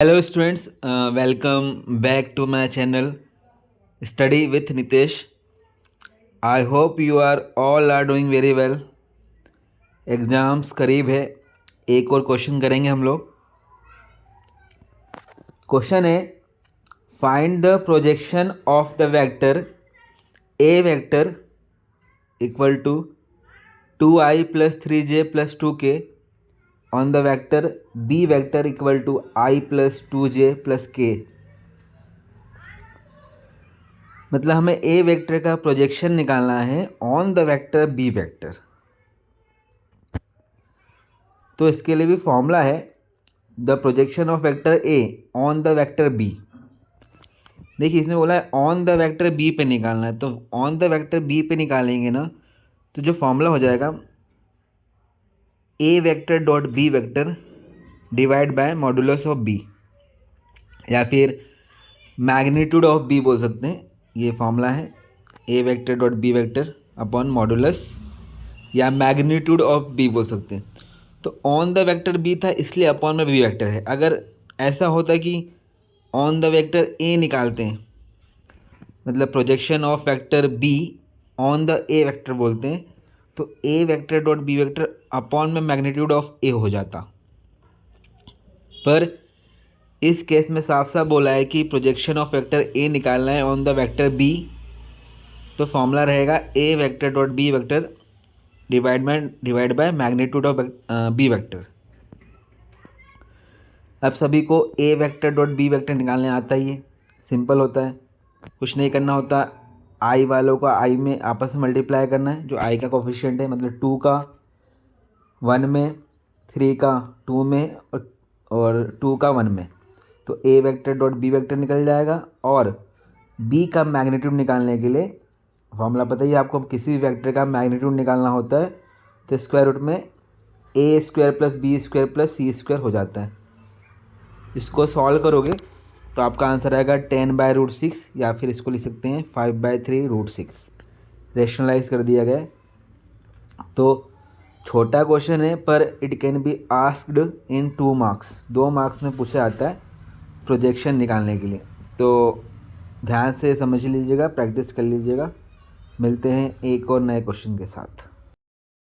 Hello students, welcome back to my channel Study with Nitesh. I hope you are all are doing very well. Exams करीब है, एक और question करेंगे हम लोग। क्वेश्चन है find the projection of the vector A vector equal to 2i + 3j + 2k on the vector B vector equal to i + 2j + k। मतलब हमें ए वेक्टर का प्रोजेक्शन निकालना है on the vector B vector. तो इसके लिए भी फॉर्मूला है the projection of vector A on the vector B. देखिए इसमें बोला है ऑन द वेक्टर बी पे निकालना है, तो ऑन द वेक्टर बी पे निकालेंगे ना तो जो फॉर्मूला हो जाएगा A vector dot B vector divide by modulus of B, या फिर मैग्नीट्यूड ऑफ बी बोल सकते हैं। ये फॉर्मूला है A vector dot B vector upon modulus या मैग्नीट्यूड ऑफ बी बोल सकते हैं। तो ऑन द वेक्टर बी था इसलिए अपॉन में बी वेक्टर है। अगर ऐसा होता कि ऑन द वेक्टर ए निकालते हैं, मतलब projection of vector B on the A vector बोलते हैं, तो A vector dot B vector upon में मैग्नीट्यूड ऑफ ए हो जाता। पर इस केस में साफ साफ बोला है कि प्रोजेक्शन ऑफ वेक्टर ए निकालना है ऑन द वेक्टर बी, तो फॉर्मूला रहेगा A vector dot B vector divide by magnitude of B vector. अब सभी को A vector dot B vector निकालने आता ही है, सिंपल होता है, कुछ नहीं करना होता। आई वालों का आई में आपस में मल्टीप्लाई करना है, जो आई का कोफिशिएंट है, मतलब 2 का 1 में, 3 का 2 में और 2 का 1 में, तो A vector dot B vector निकल जाएगा। और बी का मैग्नीट्यूड निकालने के लिए फॉर्मूला पता ही है आपको, किसी भी वेक्टर का मैग्नीट्यूड निकालना होता है तो स्क्वायर रूट में A square plus B square plus C square हो जाता है। इसको सॉल्व करोगे तो आपका आंसर आएगा 10/√6, या फिर इसको लिख सकते हैं 5/3√6। रेशनलाइज कर दिया गया। तो छोटा क्वेश्चन है पर it can be asked in 2 marks, 2 marks में पूछा जाता है प्रोजेक्शन निकालने के लिए। तो ध्यान से समझ लीजिएगा, प्रैक्टिस कर लीजिएगा। मिलते हैं एक और नए क्वेश्चन के साथ।